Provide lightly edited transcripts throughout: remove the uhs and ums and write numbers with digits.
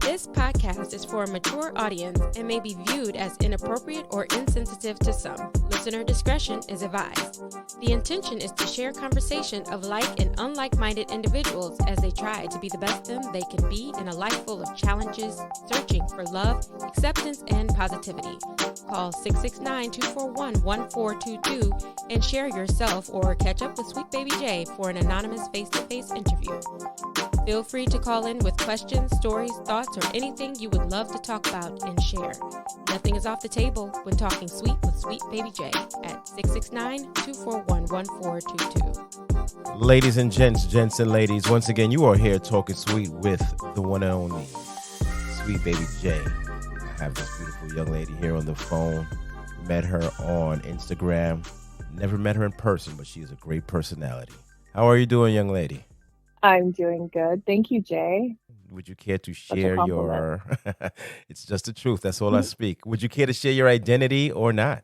This podcast is for a mature audience and may be viewed as inappropriate or insensitive to some. Listener discretion is advised. The intention is to share conversation of like and unlike-minded individuals as they try to be the best them they can be in a life full of challenges, searching for love, acceptance, and positivity. Call 669-241-1422 and share yourself or catch up with Sweet Baby J for an anonymous face-to-face interview. Feel free to call in with questions, stories, thoughts, or anything you would love to talk about and share. Nothing is off the table when talking sweet with Sweet Baby J at 669-241-1422. Ladies and gents and ladies, once again, you are here talking sweet with the one and only Sweet Baby J. I have this beautiful young lady here on the phone. Met her on Instagram. Never met her in person, but she is a great personality. How are you doing, young lady? I'm doing good. Thank you, Jay. Would you care to share your... It's just the truth. That's all I speak. Would you care to share your identity or not?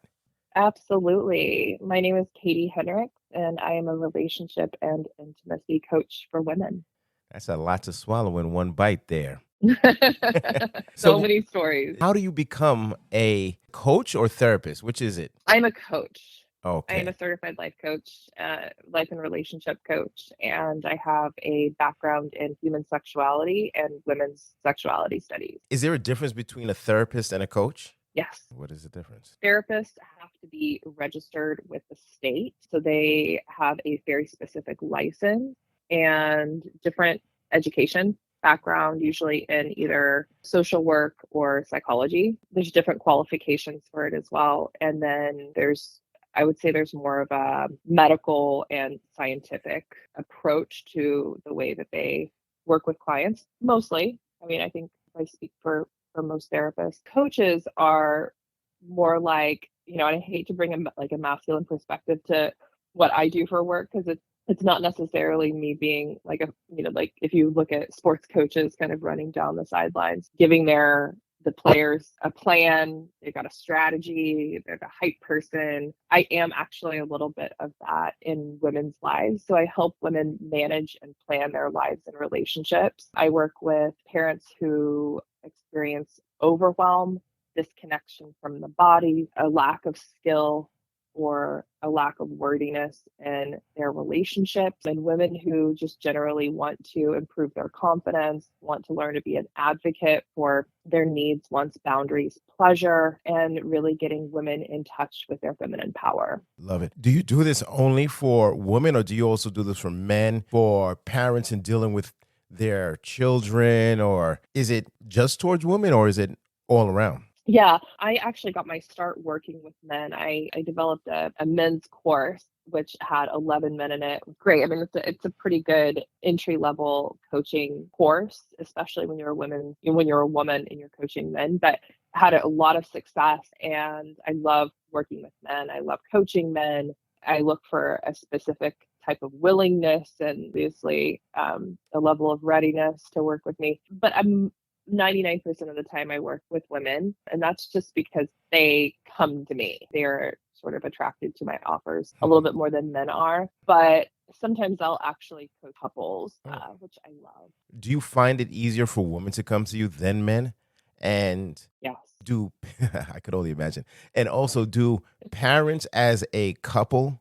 Absolutely. My name is Katie Henricks, and I am a relationship and intimacy coach for women. That's a lot to swallow in one bite there. So many stories. How do you become a coach or therapist? Which is it? I'm a coach. Okay. I am a certified life coach, life and relationship coach, and I have a background in human sexuality and women's sexuality studies. Is there a difference between a therapist and a coach? Yes. What is the difference? Therapists have to be registered with the state, so they have a very specific license and different education background, usually in either social work or psychology. There's different qualifications for it as well. And then I would say there's more of a medical and scientific approach to the way that they work with clients, mostly. I mean, I think if I speak for most therapists, coaches are more like, and I hate to bring a masculine perspective to what I do for work, because it's not necessarily me being like if you look at sports coaches kind of running down the sidelines, giving the players a plan, they've got a strategy, they're the hype person. I am actually a little bit of that in women's lives. So I help women manage and plan their lives and relationships. I work with parents who experience overwhelm, disconnection from the body, a lack of skill, or a lack of wordiness in their relationships, and women who just generally want to improve their confidence, want to learn to be an advocate for their needs, wants, boundaries, pleasure, and really getting women in touch with their feminine power. Love it. Do you do this only for women, or do you also do this for men, for parents in dealing with their children, or is it just towards women, or is it all around? Yeah, I actually got my start working with men. I developed a men's course, which had 11 men in it. Great. I mean, it's a pretty good entry level coaching course, especially when you're a woman and you're coaching men, but had a lot of success. And I love working with men. I love coaching men. I look for a specific type of willingness and obviously a level of readiness to work with me. But 99% of the time I work with women, and that's just because they come to me. They're sort of attracted to my offers a little bit more than men are, but sometimes I'll actually coach couples, which I love. Do you find it easier for women to come to you than men? And yes, I could only imagine. And also, do parents as a couple,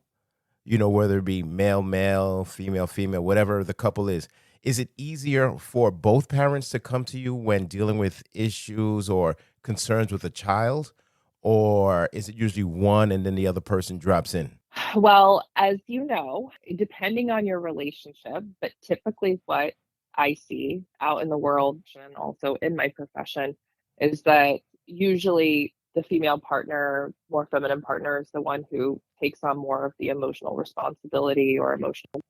whether it be male, female, whatever the couple is it easier for both parents to come to you when dealing with issues or concerns with a child? Or is it usually one and then the other person drops in? Well, as you know, depending on your relationship, but typically what I see out in the world and also in my profession is that usually the female partner, more feminine partner, is the one who takes on more of the emotional responsibility or emotional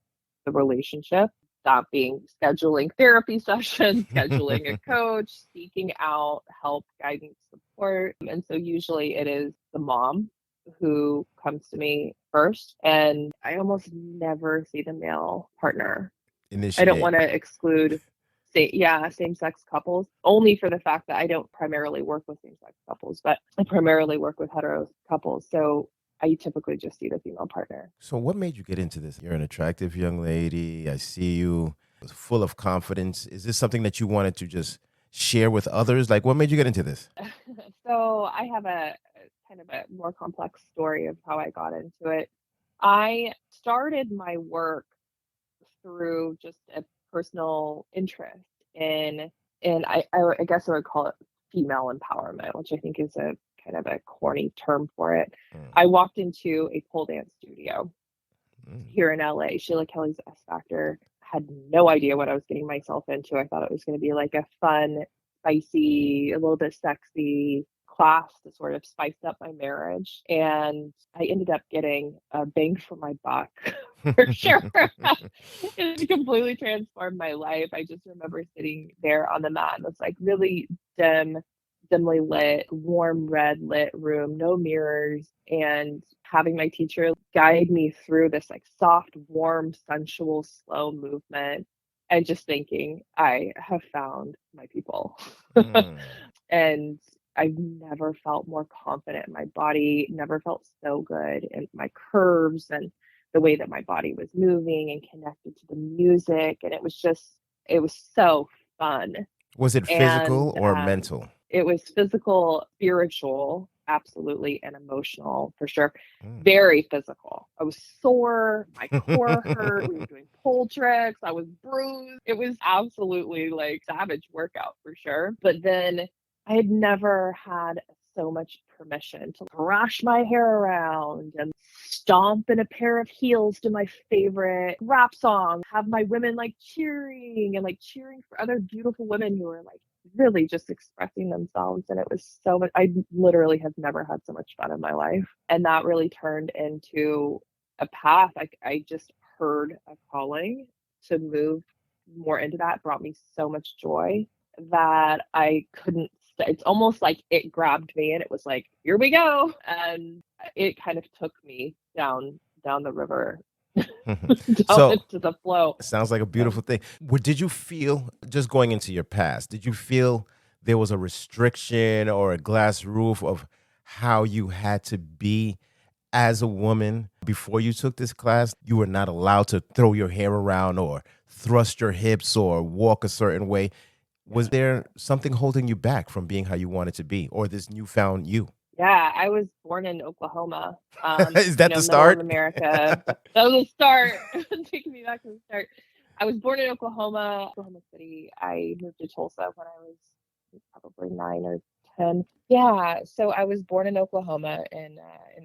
the relationship. That being scheduling therapy sessions, scheduling a coach, seeking out help, guidance, support. And so usually it is the mom who comes to me first. And I almost never see the male partner. Initiate. I don't want to exclude same-sex couples, only for the fact that I don't primarily work with same-sex couples, but I primarily work with hetero couples. So I typically just see the female partner. So what made you get into this? You're an attractive young lady. I see you full of confidence. Is this something that you wanted to just share with others? Like, what made you get into this? So I have a kind of a more complex story of how I got into it. I started my work through just a personal interest in, and I guess I would call it female empowerment, which I think is a kind of a corny term for it. Mm, I walked into a pole dance studio mm, here in LA. Sheila Kelly's S Factor. Had no idea what I was getting myself into. I thought it was going to be like a fun, spicy, a little bit sexy class to sort of spice up my marriage. And I ended up getting a bang for my buck for sure. It completely transformed my life. I just remember sitting there on the mat in this like really dimly lit, warm red lit room, no mirrors, and having my teacher guide me through this like soft, warm, sensual, slow movement, and just thinking, I have found my people. mm. And I've never felt more confident in my body, never felt so good in my curves and the way that my body was moving and connected to the music. And it was so fun. Was it physical And or mental? it was physical, spiritual, absolutely, and emotional for sure. Mm. Very physical. I was sore, my core hurt. We were doing pole tricks. I was bruised. It was absolutely like savage workout for sure. But then I had never had so much permission to brush my hair around and stomp in a pair of heels to my favorite rap song, have my women like cheering and like cheering for other beautiful women who were like really just expressing themselves. And it was so much, I literally have never had so much fun in my life. And that really turned into a path. I just heard a calling to move more into that, brought me so much joy that I couldn't. It's almost like it grabbed me and it was like, here we go. And it kind of took me down the river, down So into the flow. it sounds like a So beautiful thing. What did you feel just going into your past? Did you feel there was a restriction or a glass roof of how you had to be as a woman before you took this class? You were not allowed to throw your hair around or thrust your hips or walk a certain way. Was there something holding you back from being how you wanted to be or this newfound you? yeah, I was born in Oklahoma, Is that the middle of start? America. That was the start. Taking me back to the start. I was born in Oklahoma City. I moved to Tulsa when I was probably 9 or 10. Yeah, so I was born in Oklahoma in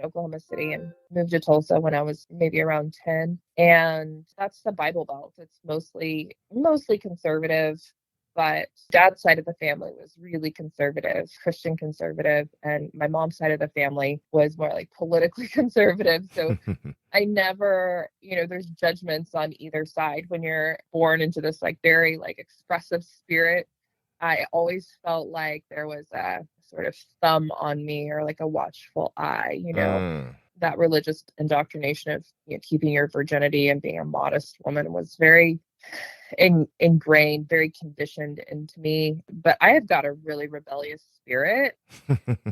Oklahoma City and moved to Tulsa when I was maybe around 10. And that's the Bible Belt. It's mostly conservative, but dad's side of the family was really conservative, Christian conservative, and my mom's side of the family was more like politically conservative. So I never, there's judgments on either side when you're born into this like very like expressive spirit. I always felt like there was a sort of thumb on me or like a watchful eye, Mm. that religious indoctrination of keeping your virginity and being a modest woman was very ingrained, very conditioned into me. But I have got a really rebellious spirit,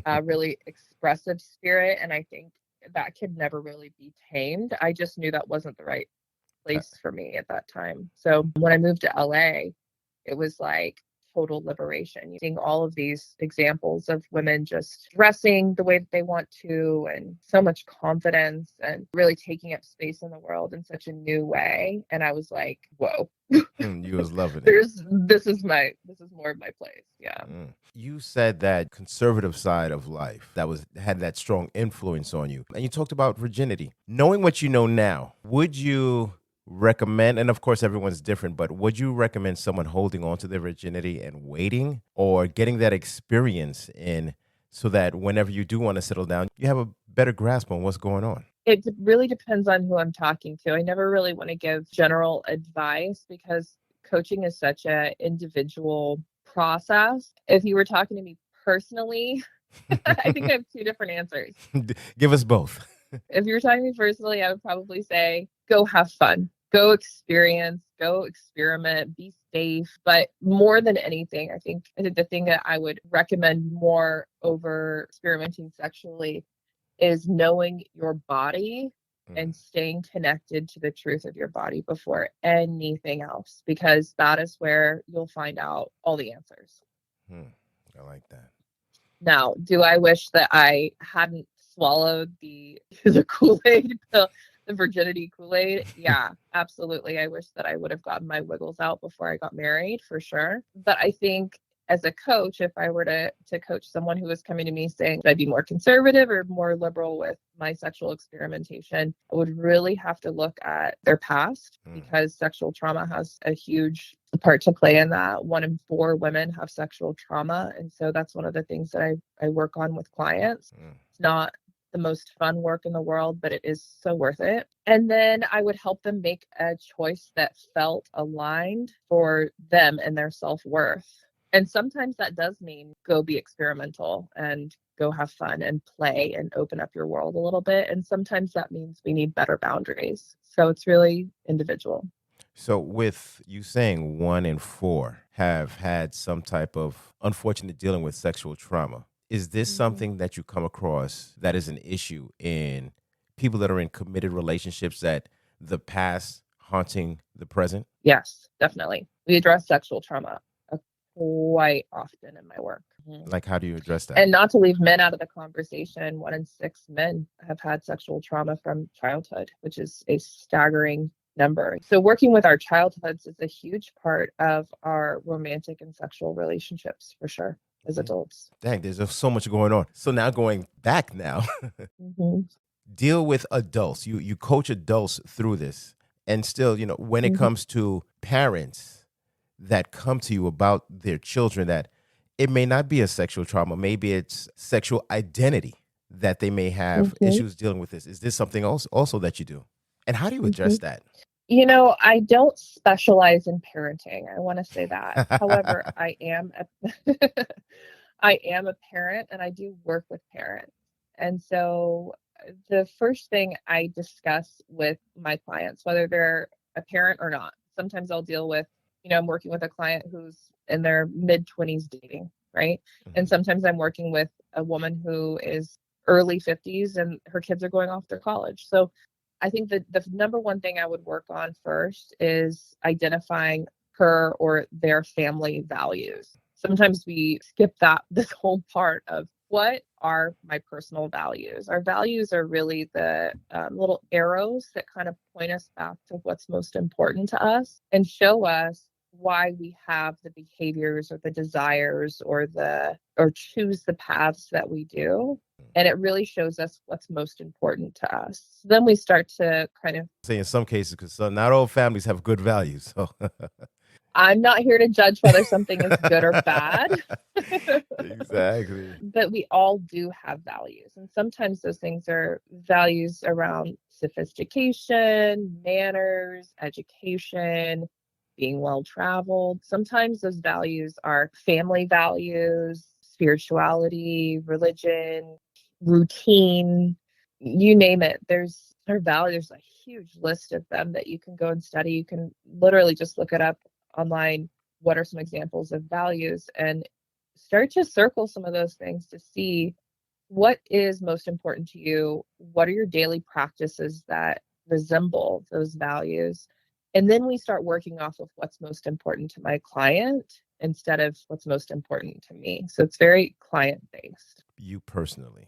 a really expressive spirit, and I think that could never really be tamed. I just knew that wasn't the right place for me at that time. So when I moved to LA, it was like total liberation. Seeing all of these examples of women just dressing the way that they want to and so much confidence and really taking up space in the world in such a new way. And I was like, whoa, You was loving it. this is more of my place. Yeah. Mm. You said that conservative side of life that had that strong influence on you. And you talked about virginity. Knowing what you know now, would you recommend, and of course everyone's different, but would you recommend someone holding on to their virginity and waiting or getting that experience in so that whenever you do want to settle down, you have a better grasp on what's going on? It really depends on who I'm talking to. I never really want to give general advice because coaching is such a individual process. If you were talking to me personally, I think I have two different answers. Give us both. If you were talking to me personally, I would probably say go have fun, go experience, go experiment, be safe. But more than anything, I think the thing that I would recommend more over experimenting sexually is knowing your body Mm. and staying connected to the truth of your body before anything else, because that is where you'll find out all the answers. Hmm. I like that. Now, do I wish that I hadn't swallowed the the Kool-Aid, the virginity Kool-Aid? Yeah, absolutely. I wish that I would have gotten my wiggles out before I got married, for sure. But I think as a coach, if I were to coach someone who was coming to me saying, should I be more conservative or more liberal with my sexual experimentation, I would really have to look at their past, because sexual trauma has a huge part to play in that. 1 in 4 women have sexual trauma. And so that's one of the things that I work on with clients. It's not the most fun work in the world, but it is so worth it. And then I would help them make a choice that felt aligned for them and their self-worth. And sometimes that does mean go be experimental and go have fun and play and open up your world a little bit. And sometimes that means we need better boundaries. So it's really individual. So, with you saying 1 in 4 have had some type of unfortunate dealing with sexual trauma, is this something that you come across that is an issue in people that are in committed relationships, that the past haunting the present? Yes, definitely. We address sexual trauma quite often in my work. Like, how do you address that? And not to leave men out of the conversation, 1 in 6 men have had sexual trauma from childhood, which is a staggering number. So working with our childhoods is a huge part of our romantic and sexual relationships, for sure, as adults. Dang, there's just so much going on. So now going back now, deal with adults. You coach adults through this. And still, when it comes to parents that come to you about their children, that it may not be a sexual trauma, maybe it's sexual identity that they may have issues dealing with this. Is this something else also that you do? And how do you address that? I don't specialize in parenting. I want to say that. However, I am I am a parent, and I do work with parents. And so the first thing I discuss with my clients, whether they're a parent or not, sometimes I'll deal with, I'm working with a client who's in their mid-20s dating, right? And sometimes I'm working with a woman who is early 50s and her kids are going off to college. So I think that the number one thing I would work on first is identifying her or their family values. Sometimes we skip this whole part of what are my personal values. Our values are really the little arrows that kind of point us back to what's most important to us and show us why we have the behaviors or the desires or choose the paths that we do. And it really shows us what's most important to us. Then we start to kind of say in some cases, because not all families have good values. So I'm not here to judge whether something is good or bad. Exactly. But we all do have values. And sometimes those things are values around sophistication, manners, education, being well traveled. Sometimes those values are family values, spirituality, religion, routine, you name it. There's a huge list of them that you can go and study. You can literally just look it up online. What are some examples of values, and start to circle some of those things to see what is most important to you. What are your daily practices that resemble those values? And then we start working off of what's most important to my client instead of what's most important to me. So it's very client based. You personally,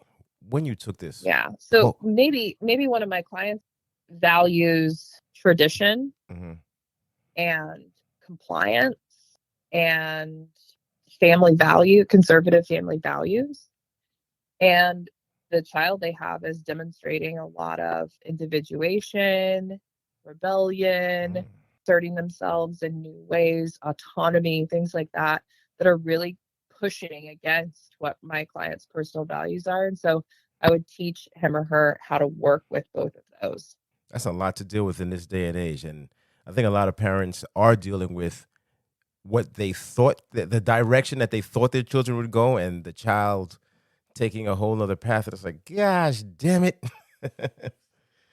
when you took this. Yeah. So maybe one of my clients values tradition and compliance and conservative family values. And the child they have is demonstrating a lot of individuation, rebellion, asserting themselves in new ways, autonomy, things like that are really pushing against what my client's personal values are. And so I would teach him or her how to work with both of those. That's a lot to deal with in this day and age. And I think a lot of parents are dealing with what they thought, the direction that they thought their children would go, and the child taking a whole nother path. It's like, gosh, damn it.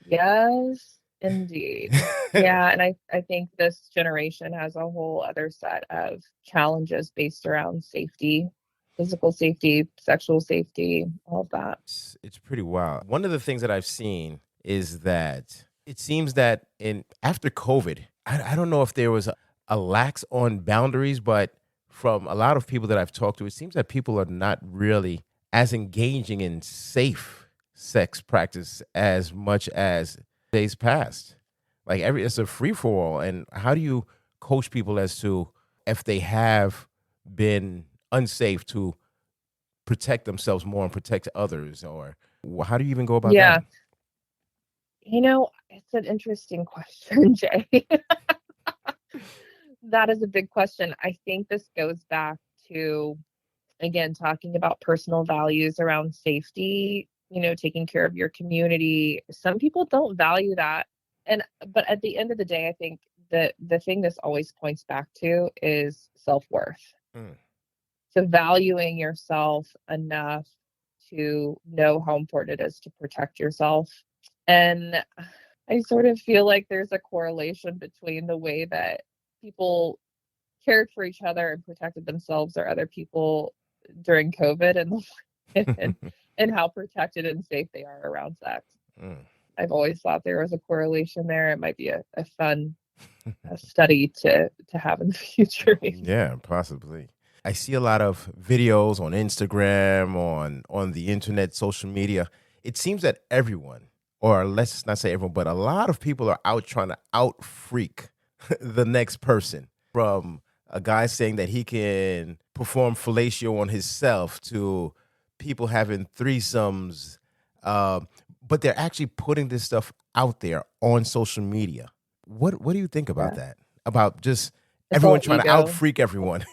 Yes, indeed. Yeah. And I think this generation has a whole other set of challenges based around safety, physical safety, sexual safety, all of that. It's pretty wild. One of the things that I've seen is that it seems that after COVID, I don't know if there was a lax on boundaries, but from a lot of people that I've talked to, it seems that people are not really as engaging in safe sex practice as much as days past. Like it's a free for all. And how do you coach people as to if they have been unsafe to protect themselves more and protect others, or how do you even go about that? Yeah. It's an interesting question, Jay. That is a big question. I think this goes back to, again, talking about personal values around safety, taking care of your community. Some people don't value that. But at the end of the day, I think that the thing this always points back to is self-worth. Mm. So valuing yourself enough to know how important it is to protect yourself. And I sort of feel like there's a correlation between the way that people cared for each other and protected themselves or other people during COVID and how protected and safe they are around sex. Mm. I've always thought there was a correlation there. It might be a fun study to have in the future. Yeah, possibly. I see a lot of videos on Instagram, on the internet, social media. It seems that everyone, or let's not say everyone, but a lot of people are out trying to out freak the next person. From a guy saying that he can perform fellatio on himself to people having threesomes, but they're actually putting this stuff out there on social media. What do you think about Yeah. that? About just It's everyone all trying to ego. out freak everyone.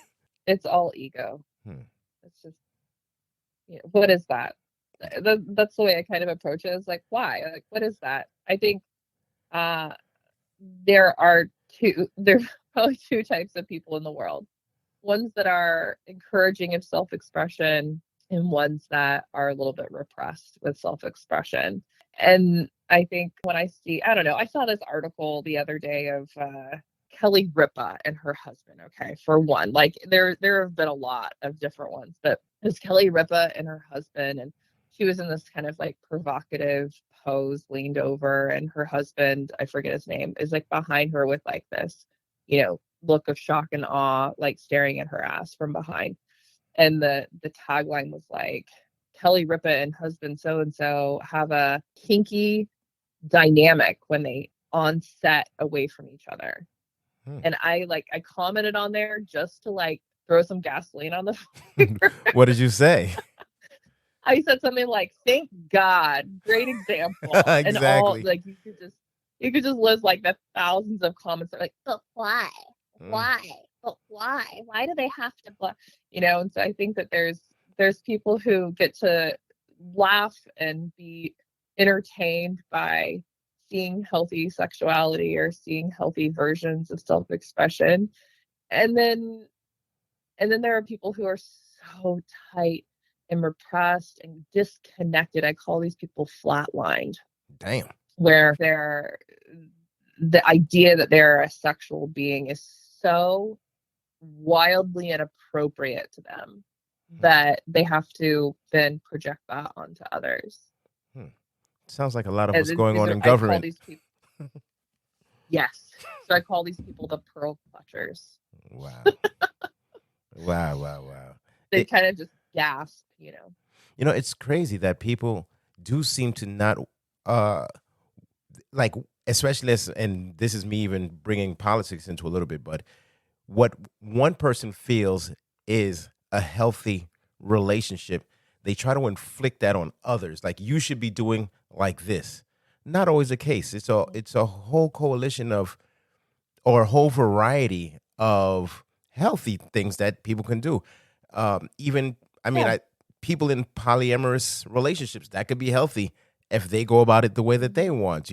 It's all ego. Hmm. It's just, what is that? That's the way I kind of approach it. Is like, why? Like, what is that? I think there are there's probably two types of people in the world. Ones that are encouraging of self-expression and ones that are a little bit repressed with self-expression. And I think when I don't know, I saw this article the other day of Kelly Ripa and her husband. Okay, for one, like there have been a lot of different ones, but there's Kelly Ripa and her husband, and she was in this kind of like provocative pose, leaned over, and her husband, I forget his name, is like behind her with like this, look of shock and awe, like staring at her ass from behind. And the tagline was like, Kelly Ripa and husband so and so have a kinky dynamic when they on set away from each other. And I commented on there just to like throw some gasoline on the fire. What did you say? I said something like, thank God, great example. And all Exactly. like you could just list like the thousands of comments that are like, but why? Why? But why? Why do they have to And so I think that there's people who get to laugh and be entertained by seeing healthy sexuality or seeing healthy versions of self-expression. And then there are people who are so tight and repressed and disconnected. I call these people flatlined. Damn. Where the idea that they're a sexual being is so wildly inappropriate to them that they have to then project that onto others. Sounds like a lot of And what's going on in I call government. these people, yes. So I call these people the pearl clutchers. Wow. Wow. They kind of just gasp, It's crazy that people do seem to not, like, especially and this is me even bringing politics into a little bit, but what one person feels is a healthy relationship, they try to inflict that on others. Like, you should be doing like this. Not always the case. It's a whole coalition of, or a whole variety of healthy things that people can do. Even, I mean, Yeah. people in polyamorous relationships, that could be healthy if they go about it the way that they want.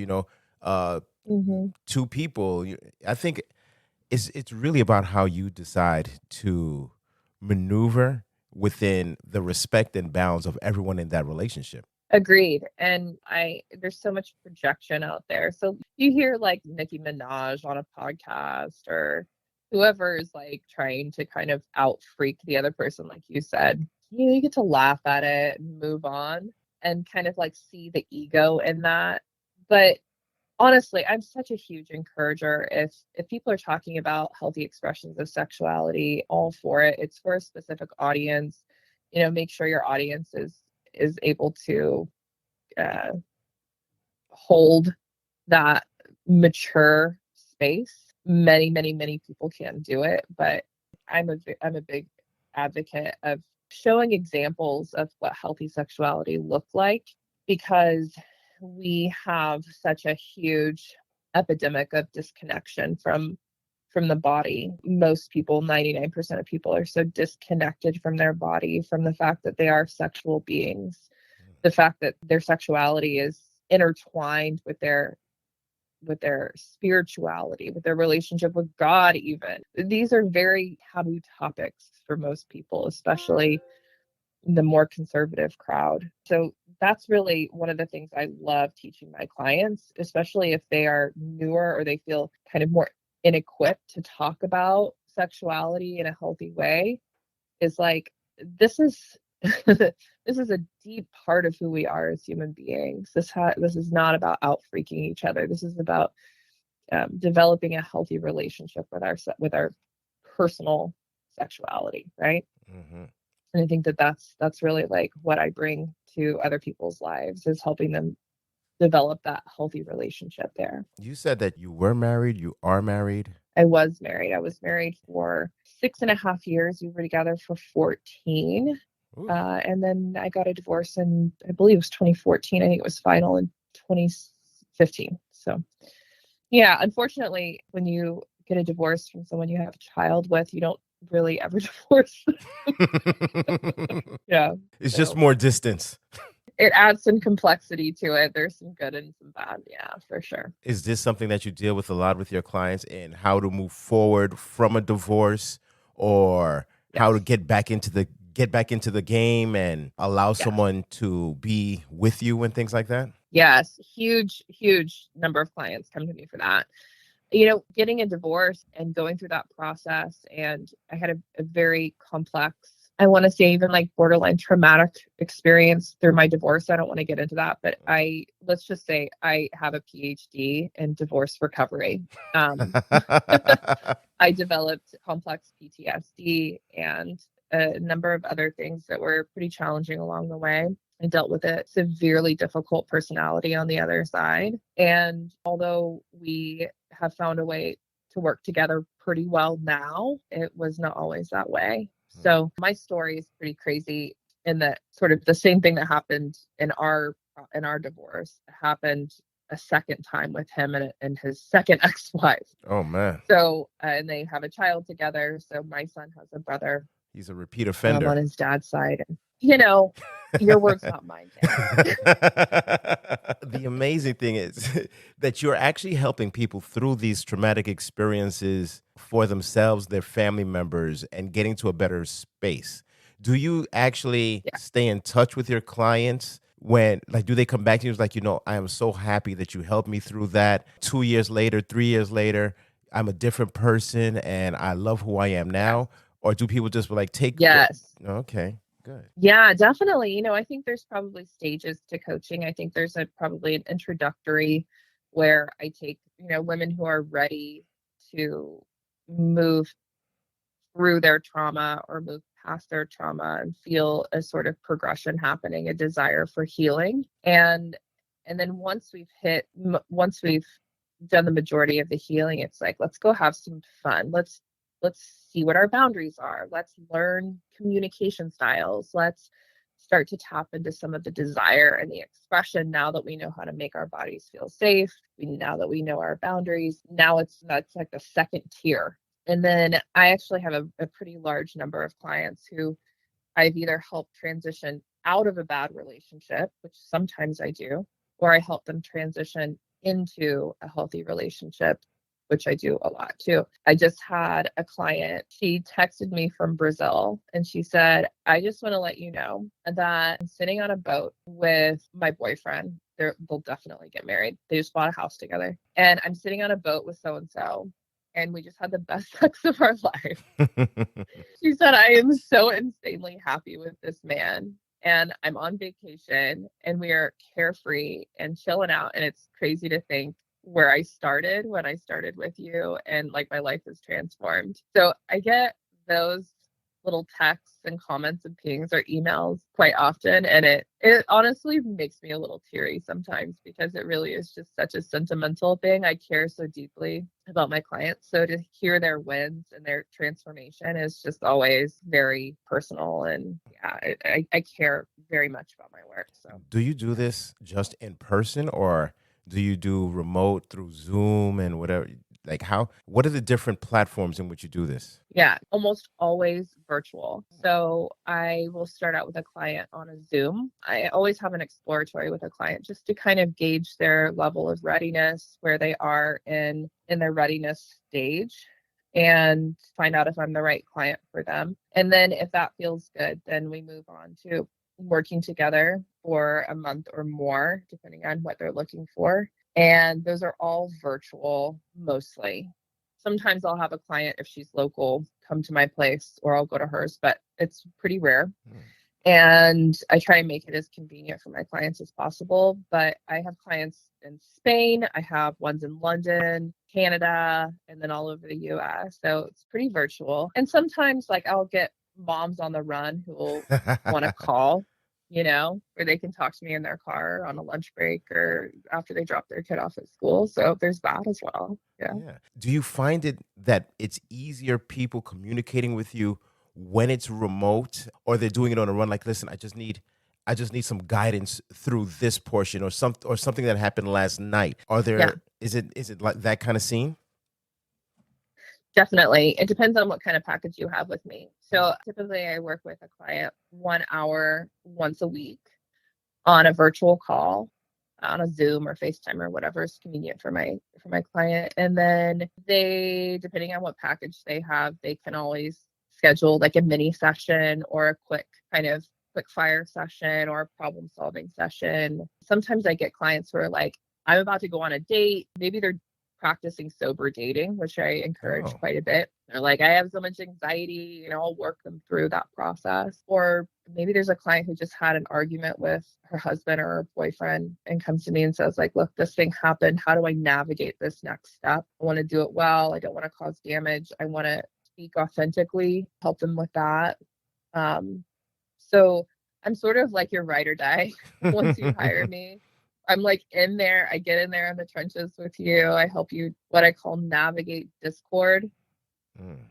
Two people. I think it's really about how you decide to maneuver within the respect and bounds of everyone in that relationship. Agreed. And there's so much projection out there. So you hear like Nicki Minaj on a podcast or whoever is like trying to kind of out freak the other person, like you said. You get to laugh at it and move on and kind of like see the ego in that. But honestly, I'm such a huge encourager. If people are talking about healthy expressions of sexuality, all for it. It's for a specific audience. Make sure your audience is able to uh, hold that mature space. Many, many, many people can't do it, but I'm a big advocate of showing examples of what healthy sexuality look like, because we have such a huge epidemic of disconnection from the body. Most people, 99% of people, are so disconnected from their body, from the fact that they are sexual beings, the fact that their sexuality is intertwined with their spirituality, with their relationship with God even. These are very taboo topics for most people, especially the more conservative crowd. So that's really one of the things I love teaching my clients, especially if they are newer or they feel kind of more inequipped to talk about sexuality in a healthy way, is like, this is this is a deep part of who we are as human beings. This is not about out freaking each other. This is about developing a healthy relationship with our personal sexuality, right? Mm-hmm. And I think that that's really like what I bring to other people's lives, is helping them develop that healthy relationship there. You said that you were married, you are married. I was married. I was married for 6.5 years. We were together for 14. And then I got a divorce in, I believe it was 2014. I think it was final in 2015. So, yeah, unfortunately, when you get a divorce from someone you have a child with, you don't really ever divorce. Yeah. It's just So more distance. it adds some complexity to it. There's some good and some bad. Yeah, for sure. Is this something that you deal with a lot with your clients, in how to move forward from a divorce, or how to Yes. get back into the game and allow Yes. someone to be with you and things like that? Yes. Huge, huge number of clients come to me for that. Getting a divorce and going through that process. And I had a very complex, I want to say even like borderline traumatic experience through my divorce. I don't want to get into that, but let's just say I have a PhD in divorce recovery. I developed complex PTSD and a number of other things that were pretty challenging along the way. I dealt with a severely difficult personality on the other side. And although we have found a way to work together pretty well now, it was not always that way. So my story is pretty crazy, in that sort of the same thing that happened in our divorce happened a second time with him and his second ex-wife. Oh man, So and they have a child together. So my son has a brother he's a repeat on offender. his dad's side. And, your words, not mine, Dan. The amazing thing is that you're actually helping people through these traumatic experiences for themselves, their family members, and getting to a better space. Do you actually Yeah. stay in touch with your clients? When, like, do they come back to you? It's like, I am so happy that you helped me through that. 2 years later, 3 years later, I'm a different person and I love who I am Yeah. now. Or do people just like take what? Yes. Okay, good. Yeah, definitely. I think there's probably stages to coaching. I think there's probably an introductory where I take, women who are ready to move through their trauma or move past their trauma and feel a sort of progression happening, a desire for healing. And then once we've done the majority of the healing, it's like, let's go have some fun. Let's see what our boundaries are. Let's learn communication styles. Let's start to tap into some of the desire and the expression, now that we know how to make our bodies feel safe. Now that we know our boundaries, that's like the second tier. And then I actually have a pretty large number of clients who I've either helped transition out of a bad relationship, which sometimes I do, or I help them transition into a healthy relationship, which I do a lot too. I just had a client, she texted me from Brazil and she said, I just want to let you know that I'm sitting on a boat with my boyfriend. They'll definitely get married. They just bought a house together. And I'm sitting on a boat with so and so. And we just had the best sex of our life. She said, I am so insanely happy with this man. And I'm on vacation and we are carefree and chilling out. And it's crazy to think where I started when I started with you, and like my life is transformed. So I get those little texts and comments and pings or emails quite often, and it honestly makes me a little teary sometimes because it really is just such a sentimental thing. I care so deeply about my clients, so to hear their wins and their transformation is just always very personal, and yeah, I care very much about my work. So Do you do this just in person, or do you do remote through Zoom and whatever? Like what are the different platforms in which you do this? yeah, almost always virtual. So I will start out with a client on a Zoom. I always have an exploratory with a client just to kind of gauge their level of readiness, where they are in their readiness stage, and find out if I'm the right client for them. And then if that feels good, then we move on to working together for a month or more, depending on what they're looking for. And those are all virtual mostly. Sometimes I'll have a client, if she's local, come to my place, or I'll go to hers, but it's pretty rare. And I try and make it as convenient for my clients as possible. But I have clients in Spain, I have ones in London, Canada, and then all over the US. So it's pretty virtual. And sometimes, like, I'll get moms on the run who will want to call, where they can talk to me in their car on a lunch break or after they drop their kid off at school. So there's that as well. Yeah. Yeah. Do you find it that it's easier people communicating with you when it's remote, or they're doing it on a run? Like, listen, I just need some guidance through this portion, or something that happened last night. Yeah. Is it like that kind of scene? Definitely. It depends on what kind of package you have with me. So typically I work with a client 1 hour once a week on a virtual call, on a Zoom or FaceTime or whatever is convenient for my client. And then they, depending on what package they have, they can always schedule like a mini session or a quick fire session or a problem solving session. Sometimes I get clients who are like, I'm about to go on a date. Maybe they're practicing sober dating, which I encourage Oh, quite a bit. They're like, I have so much anxiety, I'll work them through that process. Or maybe there's a client who just had an argument with her husband or her boyfriend and comes to me and says, like, look, this thing happened. How do I navigate this next step? I want to do it well. I don't want to cause damage. I want to speak authentically, help them with that. So I'm sort of like your ride or die once you hire me. I'm like in there, I get in there in the trenches with you. I help you what I call navigate discord,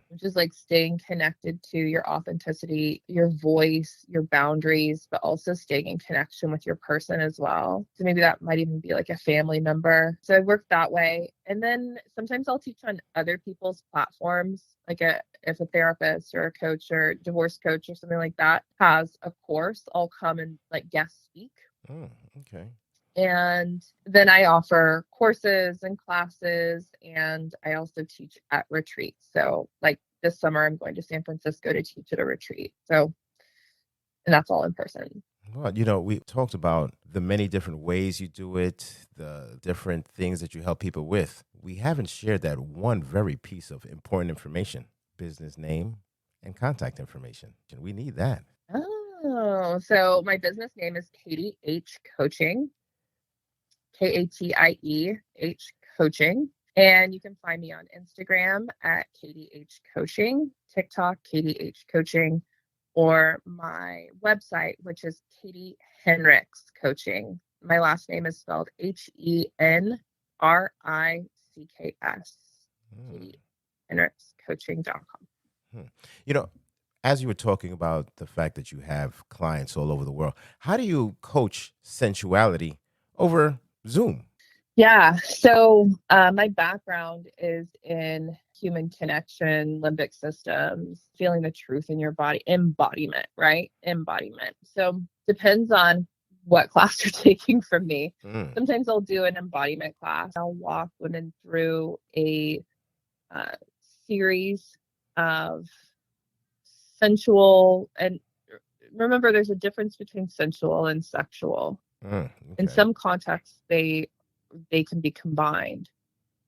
which is like staying connected to your authenticity, your voice, your boundaries, but also staying in connection with your person as well. So maybe that might even be like a family member. So I work that way. And then sometimes I'll teach on other people's platforms, like if a therapist or a coach or divorce coach or something like that has a course, I'll come and like guest speak. Okay. And then I offer courses and classes, and I also teach at retreats. So, like this summer, I'm going to San Francisco to teach at a retreat. So, and that's all in person. Well, we talked about the many different ways you do it, the different things that you help people with. We haven't shared that one very piece of important information: business name and contact information. And we need that. Oh, so my business name is Katie H Coaching, KATIEH Coaching. And you can find me on Instagram at Katie H Coaching, TikTok, Katie H Coaching, or my website, which is Katie Henricks Coaching. My last name is spelled HENRICKS. Katie Henricks Coaching.com. You know, as you were talking about the fact that you have clients all over the world, how do you coach sensuality over Zoom? Yeah. So my background is in human connection, limbic systems, feeling the truth in your body, embodiment, right? Embodiment. So depends on what class you're taking from me. Sometimes I'll do an embodiment class. I'll walk women through a series of sensual, and remember, there's a difference between sensual and sexual. In Okay. some contexts, they can be combined.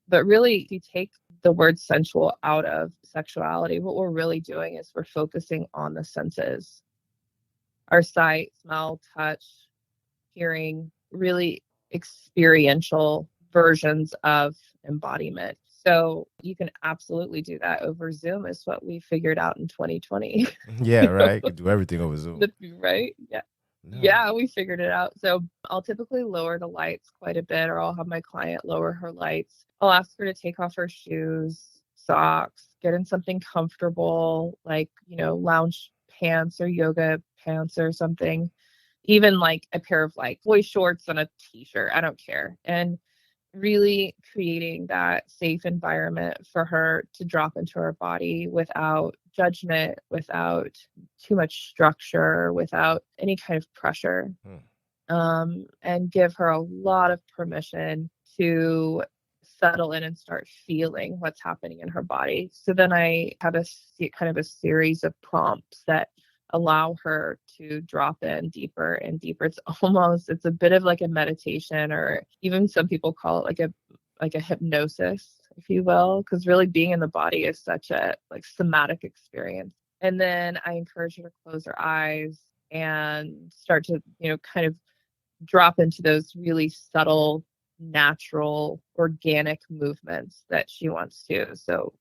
But really, if you take the word sensual out of sexuality, what we're really doing is we're focusing on the senses, our sight, smell, touch, hearing, really experiential, versions of embodiment. So you can absolutely do that over Zoom is what we figured out in 2020. Yeah, right. Could do everything over Zoom. Right? Yeah. No. Yeah, we figured it out. So I'll typically lower the lights quite a bit, or I'll have my client lower her lights. I'll ask her to take off her shoes, socks, get in something comfortable, like, lounge pants or yoga pants or something. Even like a pair of like boy shorts and a t-shirt. I don't care. And really creating that safe environment for her to drop into her body without judgment, without too much structure, without any kind of pressure, and give her a lot of permission to settle in and start feeling what's happening in her body. So then I have kind of a series of prompts that allow her to drop in deeper and deeper. It's a bit of like a meditation, or even some people call it like a hypnosis, if you will, because really being in the body is such a like somatic experience. And then I encourage her to close her eyes and start to, kind of drop into those really subtle, natural, organic movements that she wants to. So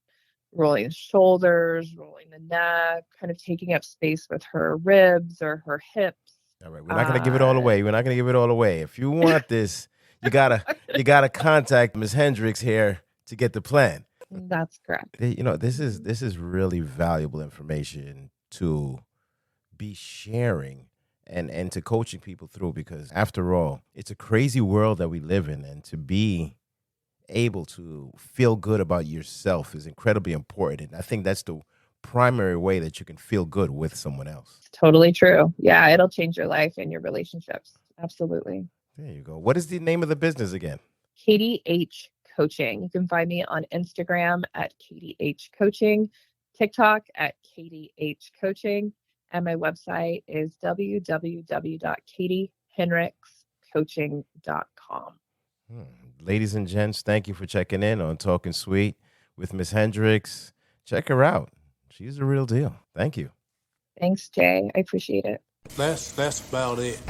rolling the shoulders, rolling the neck, kind of taking up space with her ribs or her hips. All right, we're not gonna give it all away. We're not gonna give it all away. If you want this, you gotta contact Ms. Hendricks here to get the plan. That's correct. This is really valuable information to be sharing and to coaching people through, because after all, it's a crazy world that we live in, and to be able to feel good about yourself is incredibly important. And I think that's the primary way that you can feel good with someone else. Totally true. Yeah, it'll change your life and your relationships. Absolutely. There you go. What is the name of the business again? Katie H Coaching. You can find me on Instagram at Katie H Coaching, TikTok at Katie H Coaching, and my website is www.katiehenrickscoaching.com. Ladies and gents, thank you for checking in on Talkin Sweet with Ms. Hendricks. Check her out. She's the real deal. Thank you. Thanks, Jay. I appreciate it. That's about it.